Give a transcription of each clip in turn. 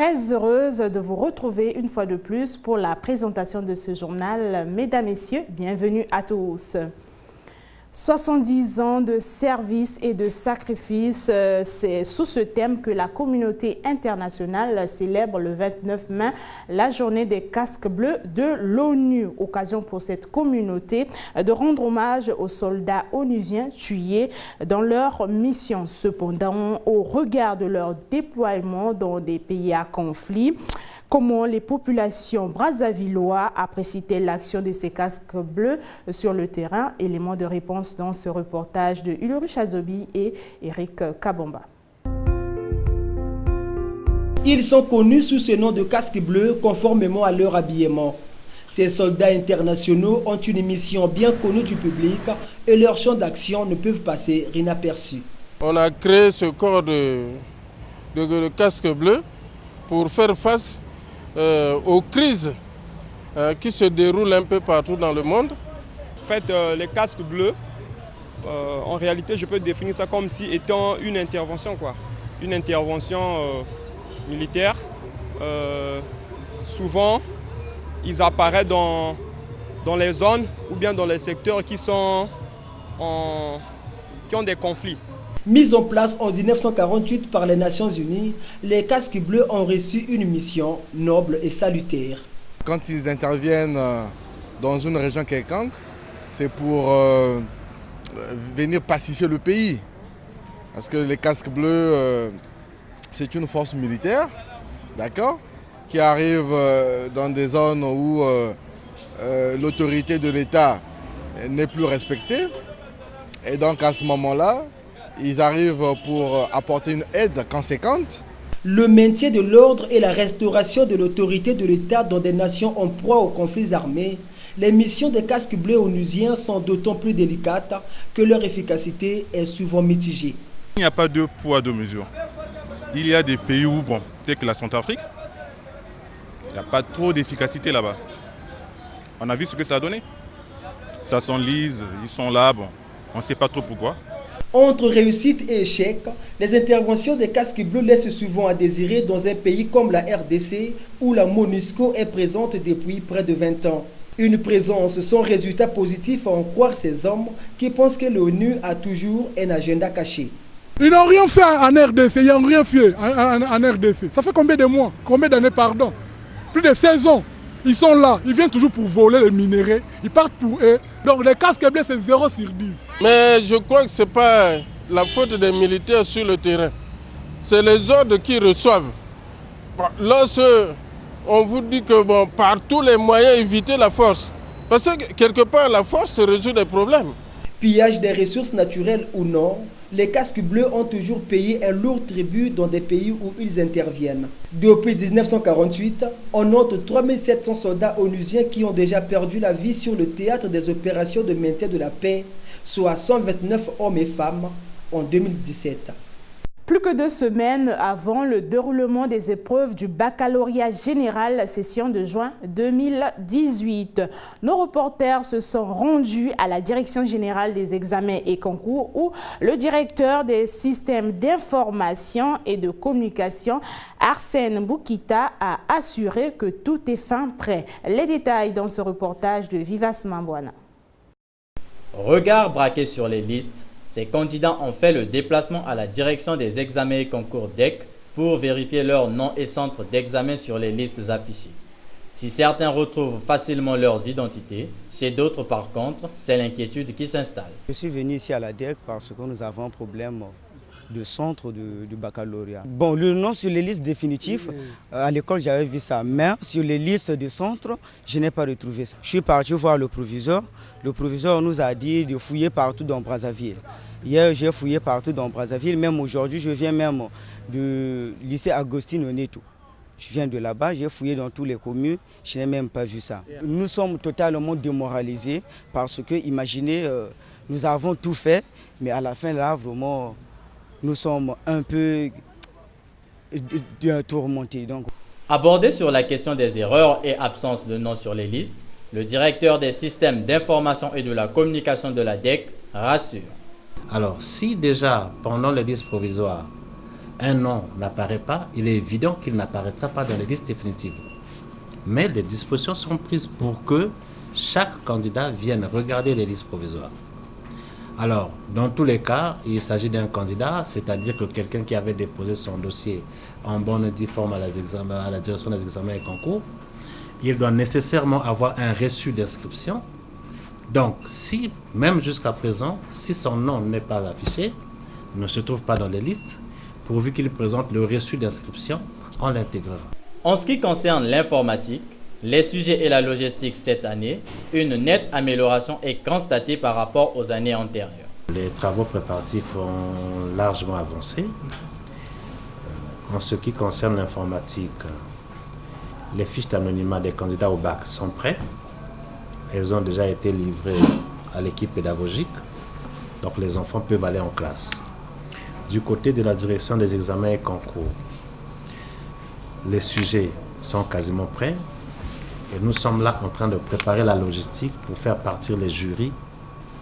très heureuse de vous retrouver une fois de plus pour la présentation de ce journal. Mesdames, Messieurs, bienvenue à tous. 70 ans de service et de sacrifice, c'est sous ce thème que la communauté internationale célèbre le 29 mai la journée des casques bleus de l'ONU. Occasion pour cette communauté de rendre hommage aux soldats onusiens tués dans leur mission. Cependant, au regard de leur déploiement dans des pays à conflit, comment les populations brazzavilloises apprécient-elles l'action de ces casques bleus sur le terrain? Élément de réponse dans ce reportage de Ulrich Azobi et Eric Kabamba. Ils sont connus sous ce nom de casques bleus conformément à leur habillement. Ces soldats internationaux ont une mission bien connue du public et leurs champs d'action ne peuvent passer inaperçus. On a créé ce corps de casques bleus pour faire face aux crises qui se déroulent un peu partout dans le monde. En fait, les casques bleus, en réalité, je peux définir ça comme si étant une intervention, une intervention militaire. Souvent, ils apparaissent dans les zones ou bien dans les secteurs qui ont des conflits. Mis en place en 1948 par les Nations Unies, les casques bleus ont reçu une mission noble et salutaire. Quand ils interviennent dans une région quelconque, c'est pour venir pacifier le pays. Parce que les casques bleus, c'est une force militaire, d'accord, qui arrive dans des zones où l'autorité de l'État n'est plus respectée. Et donc à ce moment-là, ils arrivent pour apporter une aide conséquente. Le maintien de l'ordre et la restauration de l'autorité de l'État dans des nations en proie aux conflits armés, les missions des casques bleus onusiens sont d'autant plus délicates que leur efficacité est souvent mitigée. Il n'y a pas de poids, de mesure. Il y a des pays où, tel que la Centrafrique, il n'y a pas trop d'efficacité là-bas. On a vu ce que ça a donné. Ça s'enlise, ils sont là, on ne sait pas trop pourquoi. Entre réussite et échec, les interventions des casques bleus laissent souvent à désirer dans un pays comme la RDC où la MONUSCO est présente depuis près de 20 ans. Une présence sans résultat positif à en croire ces hommes qui pensent que l'ONU a toujours un agenda caché. Ils n'ont rien fait en RDC, ils n'ont rien fait en RDC. Ça fait combien de mois, combien d'années, pardon? Plus de 16 ans. Ils sont là, ils viennent toujours pour voler les minéraux, ils partent pour eux. Donc les casques bleus, c'est 0 sur 10. Mais je crois que ce n'est pas la faute des militaires sur le terrain. C'est les ordres qui reçoivent. Lorsque on vous dit que par tous les moyens, éviter la force. Parce que quelque part, la force résout des problèmes. Pillage des ressources naturelles ou non, les casques bleus ont toujours payé un lourd tribut dans des pays où ils interviennent. Depuis 1948, on note 3700 soldats onusiens qui ont déjà perdu la vie sur le théâtre des opérations de maintien de la paix, soit 129 hommes et femmes en 2017. Plus que 2 semaines avant le déroulement des épreuves du baccalauréat général session de juin 2018, nos reporters se sont rendus à la Direction générale des examens et concours où le directeur des systèmes d'information et de communication, Arsène Boukita, a assuré que tout est fin prêt. Les détails dans ce reportage de Vivas Mambouana. Regard braqué sur les listes, ces candidats ont fait le déplacement à la direction des examens et concours DEC pour vérifier leur nom et centre d'examen sur les listes affichées. Si certains retrouvent facilement leurs identités, chez d'autres par contre, c'est l'inquiétude qui s'installe. Je suis venu ici à la DEC parce que nous avons un problème de centre du baccalauréat. Bon, le nom sur les listes définitives, à l'école j'avais vu ça, mais sur les listes de centre, je n'ai pas retrouvé ça. Je suis parti voir le proviseur. Le proviseur nous a dit de fouiller partout dans Brazzaville. Hier, j'ai fouillé partout dans Brazzaville. Même aujourd'hui, je viens même du lycée Agostine Oneto. Je viens de là-bas, j'ai fouillé dans toutes les communes, je n'ai même pas vu ça. Nous sommes totalement démoralisés parce que, imaginez, nous avons tout fait, mais à la fin, là, vraiment, nous sommes un peu tourmentés. Abordé sur la question des erreurs et absence de nom sur les listes, le directeur des systèmes d'information et de la communication de la DEC rassure. Alors, si déjà, pendant les listes provisoires, un nom n'apparaît pas, il est évident qu'il n'apparaîtra pas dans les listes définitives. Mais les dispositions sont prises pour que chaque candidat vienne regarder les listes provisoires. Alors, dans tous les cas, il s'agit d'un candidat, c'est-à-dire que quelqu'un qui avait déposé son dossier en bonne et due forme à la direction des examens et concours, il doit nécessairement avoir un reçu d'inscription. Donc, si, même jusqu'à présent, si son nom n'est pas affiché, ne se trouve pas dans les listes, pourvu qu'il présente le reçu d'inscription, on l'intégrera. En ce qui concerne l'informatique, les sujets et la logistique cette année, une nette amélioration est constatée par rapport aux années antérieures. Les travaux préparatifs ont largement avancé. En ce qui concerne l'informatique, les fiches d'anonymat des candidats au bac sont prêtes. Elles ont déjà été livrées à l'équipe pédagogique, donc les enfants peuvent aller en classe. Du côté de la direction des examens et concours, les sujets sont quasiment prêts et nous sommes là en train de préparer la logistique pour faire partir les jurys.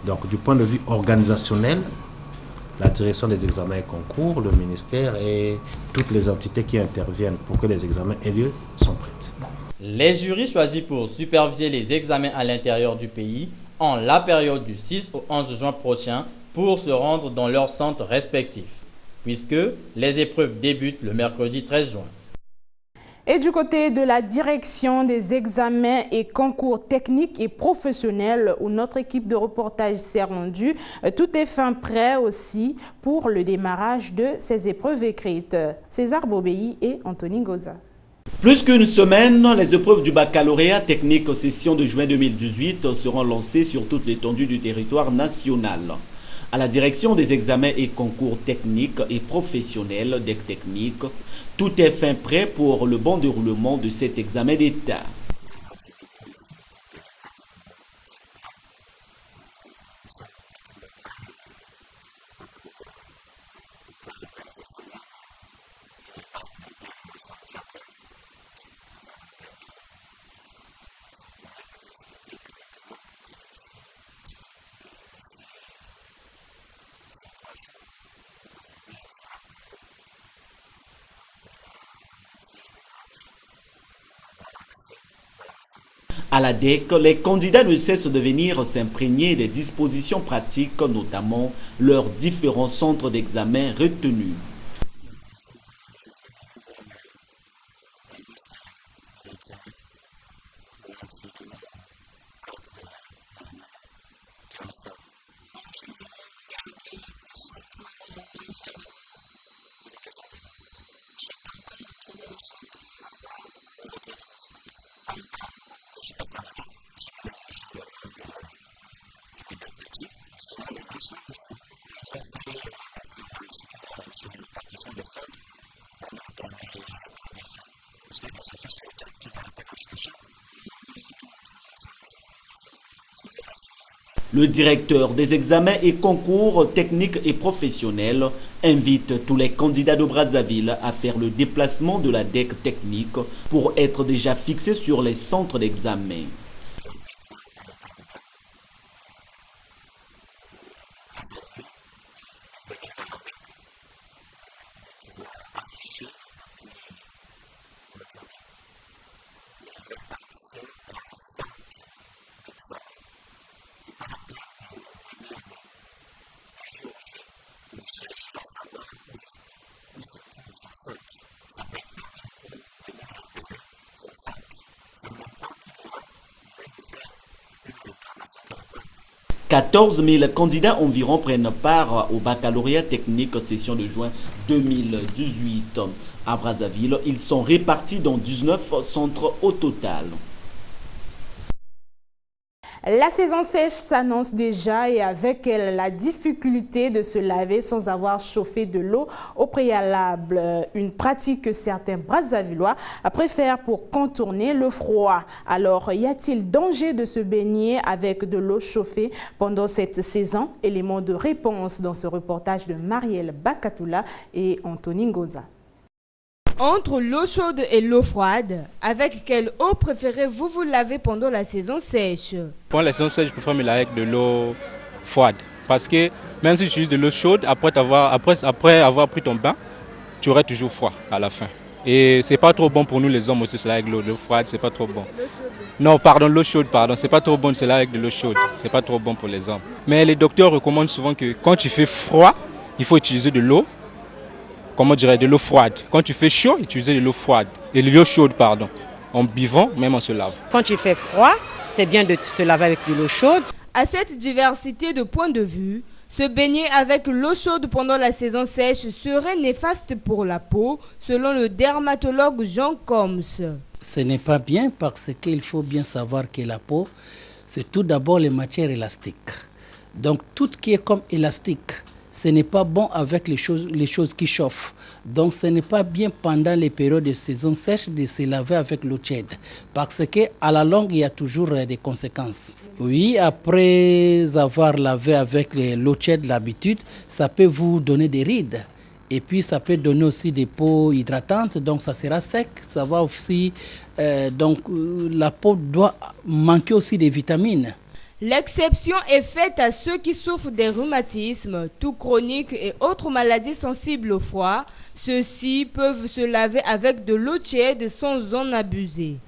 Donc du point de vue organisationnel, la direction des examens et concours, le ministère et toutes les entités qui interviennent pour que les examens aient lieu sont prêtes. Les jurys choisis pour superviser les examens à l'intérieur du pays ont la période du 6 au 11 juin prochain pour se rendre dans leurs centres respectifs, puisque les épreuves débutent le mercredi 13 juin. Et du côté de la direction des examens et concours techniques et professionnels où notre équipe de reportage s'est rendue, tout est fin prêt aussi pour le démarrage de ces épreuves écrites. César Bobéi et Anthony Goza. Plus qu'une semaine, les épreuves du baccalauréat technique session de juin 2018 seront lancées sur toute l'étendue du territoire national. À la direction des examens et concours techniques et professionnels DEC Technique, tout est fin prêt pour le bon déroulement de cet examen d'État. À la DEC, les candidats ne cessent de venir s'imprégner des dispositions pratiques, notamment leurs différents centres d'examen retenus. Le directeur des examens et concours techniques et professionnels invite tous les candidats de Brazzaville à faire le déplacement de la DEC technique pour être déjà fixés sur les centres d'examen. « 14 000 candidats environ prennent part au baccalauréat technique session de juin 2018. À Brazzaville, ils sont répartis dans 19 centres au total. La saison sèche s'annonce déjà et avec elle la difficulté de se laver sans avoir chauffé de l'eau au préalable. Une pratique que certains Brazzavillois préfèrent pour contourner le froid. Alors, y a-t-il danger de se baigner avec de l'eau chauffée pendant cette saison? Élément de réponse dans ce reportage de Marielle Bakatoula et Anthony Ngoza. Entre l'eau chaude et l'eau froide, avec quelle eau préférez-vous vous laver pendant la saison sèche? Pendant la saison sèche, je préfère me laver avec de l'eau froide. Parce que même si tu utilises de l'eau chaude, après avoir pris ton bain, tu aurais toujours froid à la fin. Et c'est pas trop bon pour nous les hommes aussi, cela avec l'eau froide, c'est pas trop bon. Non, pardon, l'eau chaude, pardon, c'est pas trop bon cela avec de l'eau chaude, c'est pas trop bon pour les hommes. Mais les docteurs recommandent souvent que quand tu fais froid, il faut utiliser de l'eau, comment dirais, de l'eau froide. Quand tu fais chaud, utiliser de l'eau froide, et de l'eau chaude, pardon. En buvant, même on se lave. Quand il fait froid, c'est bien de se laver avec de l'eau chaude. À cette diversité de points de vue, se baigner avec l'eau chaude pendant la saison sèche serait néfaste pour la peau, selon le dermatologue Jean Combs. Ce n'est pas bien parce qu'il faut bien savoir que la peau, c'est tout d'abord les matières élastiques. Donc tout qui est comme élastique, ce n'est pas bon avec les choses qui chauffent. Donc ce n'est pas bien pendant les périodes de saison sèche de se laver avec l'eau tiède. Parce qu'à la longue, il y a toujours des conséquences. Oui, après avoir lavé avec l'eau tiède l'habitude, ça peut vous donner des rides. Et puis ça peut donner aussi des peaux hydratantes, donc ça sera sec. Ça va aussi, donc la peau doit manquer aussi des vitamines. L'exception est faite à ceux qui souffrent des rhumatismes, tout chroniques et autres maladies sensibles au froid. Ceux-ci peuvent se laver avec de l'eau tiède sans en abuser.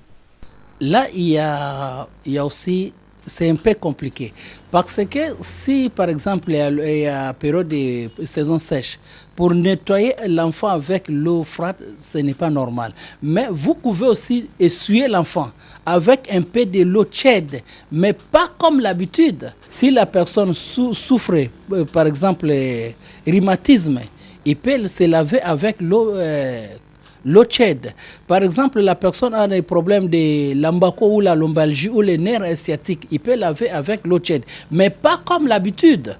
Là, il y a aussi, c'est un peu compliqué. Parce que si, par exemple, il y a une période de saison sèche, pour nettoyer l'enfant avec l'eau froide, ce n'est pas normal. Mais vous pouvez aussi essuyer l'enfant avec un peu de l'eau tiède, mais pas comme l'habitude. Si la personne souffre, par exemple, rhumatisme, il peut se laver avec l'eau tiède. Par exemple, la personne a des problèmes de l'embako ou la lombalgie ou les nerfs sciatiques, il peut laver avec l'eau tiède, mais pas comme l'habitude.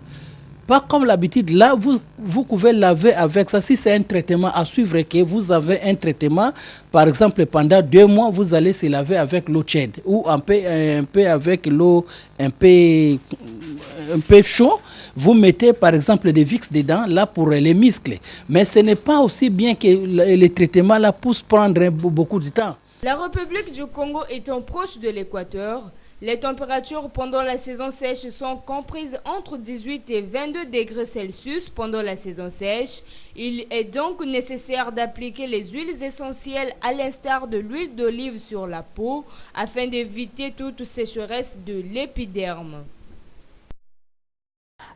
Pas comme l'habitude, là, vous pouvez laver avec ça. Si c'est un traitement à suivre, que vous avez un traitement, par exemple, pendant 2 mois, vous allez se laver avec l'eau tiède ou un peu avec l'eau un peu chaud. Vous mettez, par exemple, des Vicks dedans, là, pour les muscles. Mais ce n'est pas aussi bien que les traitements, là, puissent prendre beaucoup de temps. La République du Congo étant proche de l'équateur, les températures pendant la saison sèche sont comprises entre 18 et 22 degrés Celsius pendant la saison sèche. Il est donc nécessaire d'appliquer les huiles essentielles à l'instar de l'huile d'olive sur la peau afin d'éviter toute sécheresse de l'épiderme.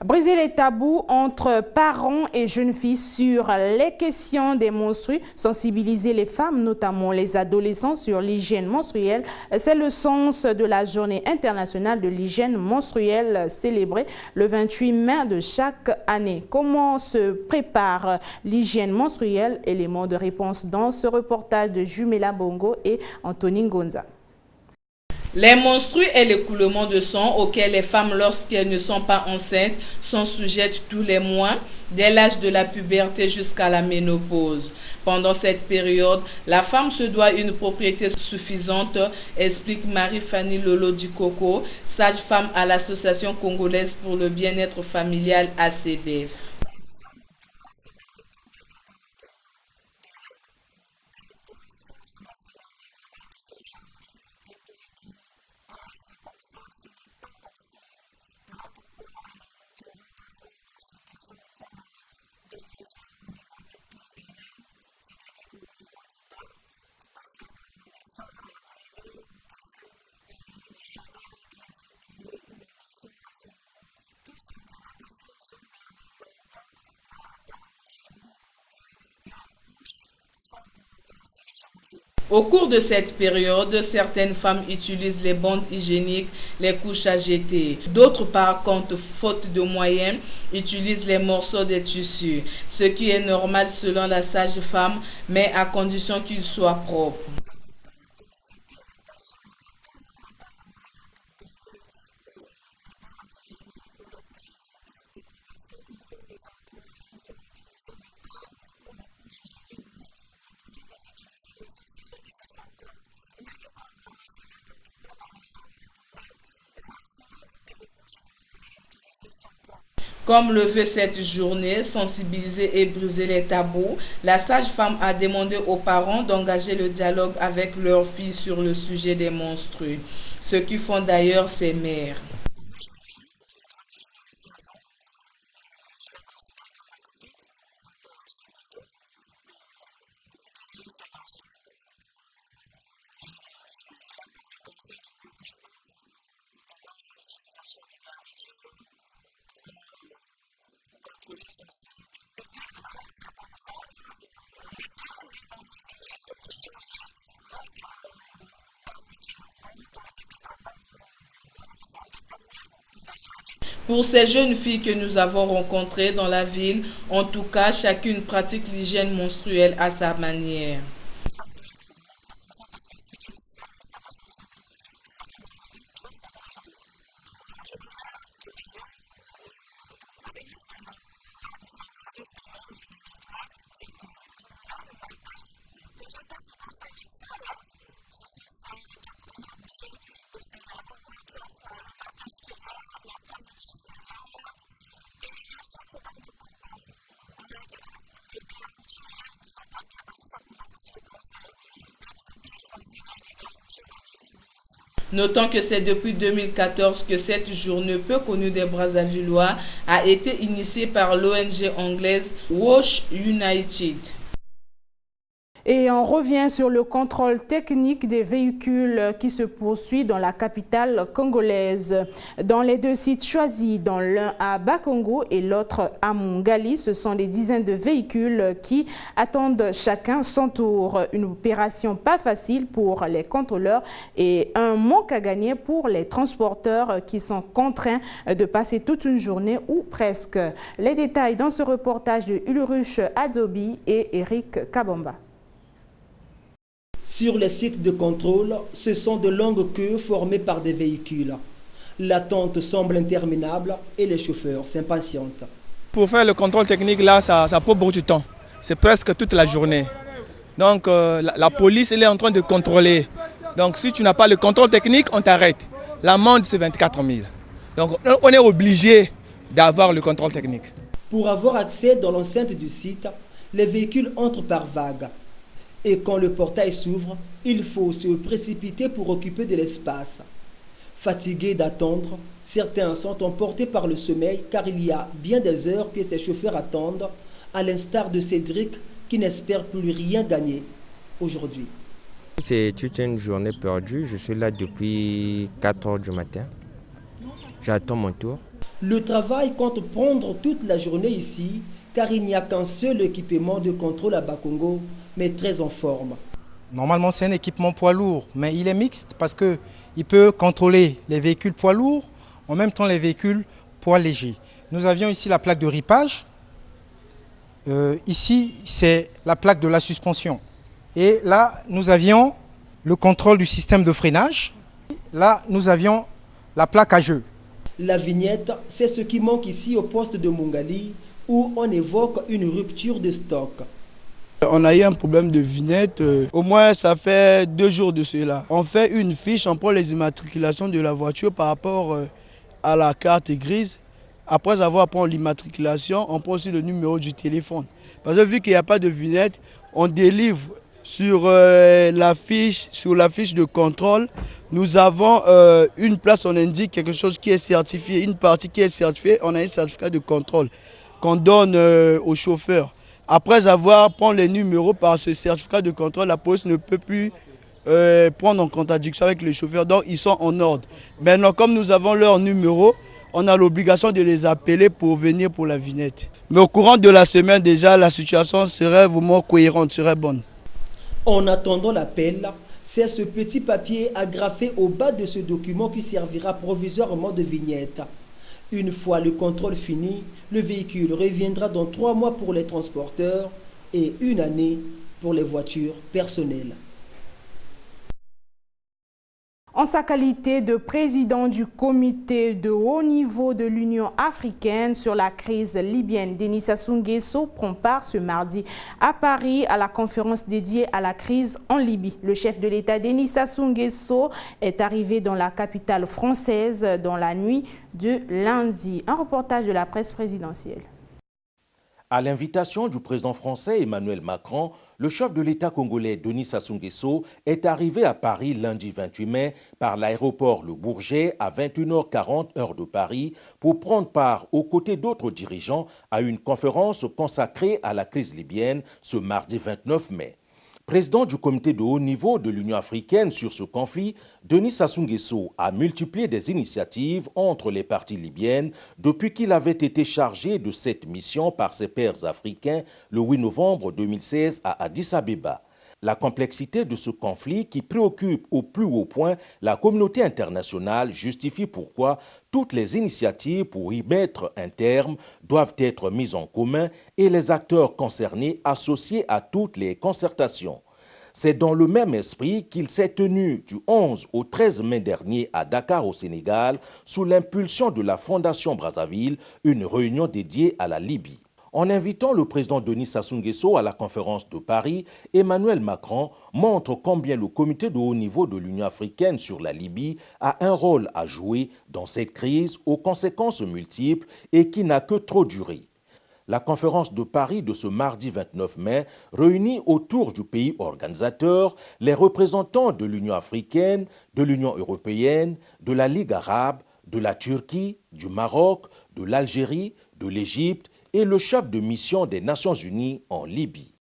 Briser les tabous entre parents et jeunes filles sur les questions des menstrues, sensibiliser les femmes, notamment les adolescents, sur l'hygiène menstruelle. C'est le sens de la Journée internationale de l'hygiène menstruelle célébrée le 28 mai de chaque année. Comment se prépare l'hygiène menstruelle? Élément de réponse dans ce reportage de Jumela Bongo et Anthony Ngonza. Les menstrues et l'écoulement de sang auxquels les femmes, lorsqu'elles ne sont pas enceintes, sont sujettes tous les mois, dès l'âge de la puberté jusqu'à la ménopause. Pendant cette période, la femme se doit une propriété suffisante, explique Marie-Fanny Lolo-Dikoko, sage-femme à l'Association congolaise pour le bien-être familial ACBF. Au cours de cette période, certaines femmes utilisent les bandes hygiéniques, les couches à jeter. D'autres, par contre, faute de moyens, utilisent les morceaux de tissu, ce qui est normal selon la sage-femme, mais à condition qu'ils soient propres. Comme le veut cette journée, sensibiliser et briser les tabous, la sage-femme a demandé aux parents d'engager le dialogue avec leurs filles sur le sujet des menstrues, ce qui font d'ailleurs ces mères. Pour ces jeunes filles que nous avons rencontrées dans la ville, en tout cas, chacune pratique l'hygiène menstruelle à sa manière. Notons que c'est depuis 2014 que cette journée peu connue des Brazzavillois a été initiée par l'ONG anglaise Wash United. Et on revient sur le contrôle technique des véhicules qui se poursuit dans la capitale congolaise. Dans les deux sites choisis, dans l'un à Bakongo et l'autre à Mongali, ce sont des dizaines de véhicules qui attendent chacun son tour. Une opération pas facile pour les contrôleurs et un manque à gagner pour les transporteurs qui sont contraints de passer toute une journée ou presque. Les détails dans ce reportage de Ulrich Adobi et Eric Kabamba. Sur les sites de contrôle, ce sont de longues queues formées par des véhicules. L'attente semble interminable et les chauffeurs s'impatientent. Pour faire le contrôle technique, là, ça prend beaucoup de temps. C'est presque toute la journée. Donc la police elle est en train de contrôler. Donc si tu n'as pas le contrôle technique, on t'arrête. L'amende, c'est 24 000. Donc on est obligé d'avoir le contrôle technique. Pour avoir accès dans l'enceinte du site, les véhicules entrent par vagues. Et quand le portail s'ouvre, il faut se précipiter pour occuper de l'espace. Fatigués d'attendre, certains sont emportés par le sommeil car il y a bien des heures que ces chauffeurs attendent, à l'instar de Cédric qui n'espère plus rien gagner aujourd'hui. C'est toute une journée perdue. Je suis là depuis 4 heures du matin. J'attends mon tour. Le travail compte prendre toute la journée ici car il n'y a qu'un seul équipement de contrôle à Bakongo, mais très en forme. Normalement, c'est un équipement poids lourd, mais il est mixte parce qu'il peut contrôler les véhicules poids lourds, en même temps les véhicules poids légers. Nous avions ici la plaque de ripage. Ici, c'est la plaque de la suspension. Et là, nous avions le contrôle du système de freinage. Là, nous avions la plaque à jeu. La vignette, c'est ce qui manque ici au poste de Mongali, où on évoque une rupture de stock. On a eu un problème de vignette, au moins ça fait 2 jours de cela. On fait une fiche, on prend les immatriculations de la voiture par rapport à la carte grise. Après avoir pris l'immatriculation, on prend aussi le numéro du téléphone. Parce que vu qu'il n'y a pas de vignette, on délivre sur la fiche de contrôle. Nous avons une place, on indique quelque chose qui est certifié, une partie qui est certifiée, on a un certificat de contrôle qu'on donne au chauffeur. Après avoir pris les numéros par ce certificat de contrôle, la police ne peut plus prendre en contradiction avec les chauffeurs, donc ils sont en ordre. Maintenant, comme nous avons leurs numéros, on a l'obligation de les appeler pour venir pour la vignette. Mais au courant de la semaine déjà, la situation serait vraiment cohérente, serait bonne. En attendant l'appel, c'est ce petit papier agrafé au bas de ce document qui servira provisoirement de vignette. Une fois le contrôle fini, le véhicule reviendra dans 3 mois pour les transporteurs et 1 année pour les voitures personnelles. En sa qualité de président du comité de haut niveau de l'Union africaine sur la crise libyenne, Denis Sassou Nguesso prend part ce mardi à Paris à la conférence dédiée à la crise en Libye. Le chef de l'État, Denis Sassou Nguesso, est arrivé dans la capitale française dans la nuit de lundi. Un reportage de la presse présidentielle. À l'invitation du président français Emmanuel Macron, le chef de l'État congolais Denis Sassou Nguesso est arrivé à Paris lundi 28 mai par l'aéroport Le Bourget à 21h40 heure de Paris pour prendre part aux côtés d'autres dirigeants à une conférence consacrée à la crise libyenne ce mardi 29 mai. Président du comité de haut niveau de l'Union africaine sur ce conflit, Denis Sassou Nguesso a multiplié des initiatives entre les parties libyennes depuis qu'il avait été chargé de cette mission par ses pairs africains le 8 novembre 2016 à Addis Abeba. La complexité de ce conflit qui préoccupe au plus haut point la communauté internationale justifie pourquoi toutes les initiatives pour y mettre un terme doivent être mises en commun et les acteurs concernés associés à toutes les concertations. C'est dans le même esprit qu'il s'est tenu du 11 au 13 mai dernier à Dakar au Sénégal, sous l'impulsion de la Fondation Brazzaville, une réunion dédiée à la Libye. En invitant le président Denis Sassou Nguesso à la conférence de Paris, Emmanuel Macron montre combien le comité de haut niveau de l'Union africaine sur la Libye a un rôle à jouer dans cette crise aux conséquences multiples et qui n'a que trop duré. La conférence de Paris de ce mardi 29 mai réunit autour du pays organisateur les représentants de l'Union africaine, de l'Union européenne, de la Ligue arabe, de la Turquie, du Maroc, de l'Algérie, de l'Égypte et le chef de mission des Nations Unies en Libye.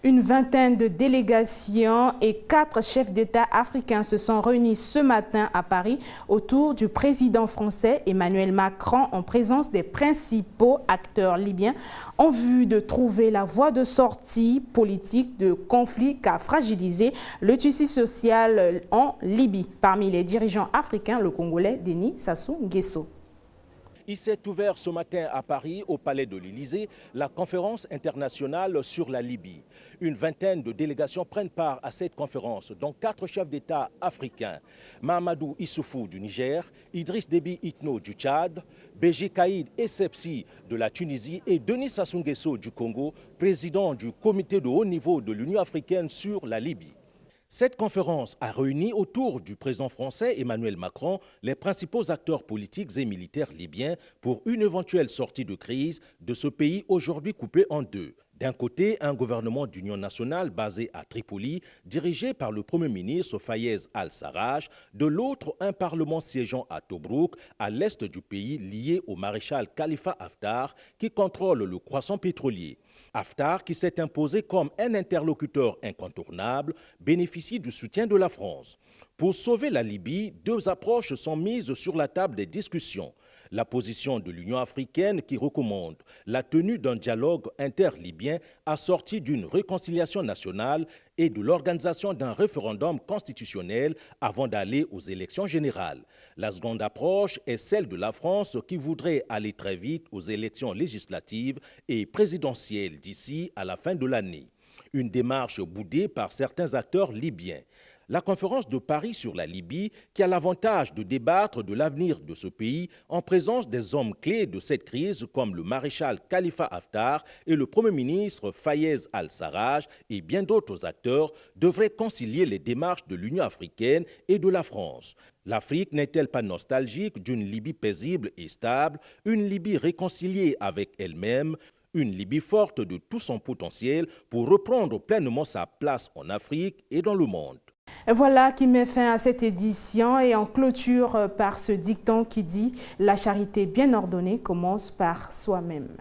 Une vingtaine de délégations et 4 chefs d'État africains se sont réunis ce matin à Paris autour du président français Emmanuel Macron en présence des principaux acteurs libyens en vue de trouver la voie de sortie politique de conflit qu'a fragilisé le tissu social en Libye. Parmi les dirigeants africains, le Congolais Denis Sassou Nguesso. Il s'est ouvert ce matin à Paris, au Palais de l'Élysée, la conférence internationale sur la Libye. Une vingtaine de délégations prennent part à cette conférence, dont 4 chefs d'État africains. Mahamadou Issoufou du Niger, Idriss Déby Itno du Tchad, Béji Caïd Essebsi de la Tunisie et Denis Sassou Nguesso du Congo, président du comité de haut niveau de l'Union africaine sur la Libye. Cette conférence a réuni autour du président français Emmanuel Macron les principaux acteurs politiques et militaires libyens pour une éventuelle sortie de crise de ce pays aujourd'hui coupé en deux. D'un côté, un gouvernement d'union nationale basé à Tripoli, dirigé par le Premier ministre Fayez al-Sarraj. De l'autre, un parlement siégeant à Tobrouk, à l'est du pays, lié au maréchal Khalifa Haftar, qui contrôle le croissant pétrolier. Haftar, qui s'est imposé comme un interlocuteur incontournable, bénéficie du soutien de la France. Pour sauver la Libye, 2 approches sont mises sur la table des discussions. La position de l'Union africaine qui recommande la tenue d'un dialogue inter-libyen assorti d'une réconciliation nationale et de l'organisation d'un référendum constitutionnel avant d'aller aux élections générales. La seconde approche est celle de la France qui voudrait aller très vite aux élections législatives et présidentielles d'ici à la fin de l'année. Une démarche boudée par certains acteurs libyens. La conférence de Paris sur la Libye, qui a l'avantage de débattre de l'avenir de ce pays en présence des hommes clés de cette crise comme le maréchal Khalifa Haftar et le Premier ministre Fayez al-Sarraj et bien d'autres acteurs, devrait concilier les démarches de l'Union africaine et de la France. L'Afrique n'est-elle pas nostalgique d'une Libye paisible et stable, une Libye réconciliée avec elle-même, une Libye forte de tout son potentiel pour reprendre pleinement sa place en Afrique et dans le monde? Et voilà qui met fin à cette édition et en clôture par ce dicton qui dit « La charité bien ordonnée commence par soi-même ».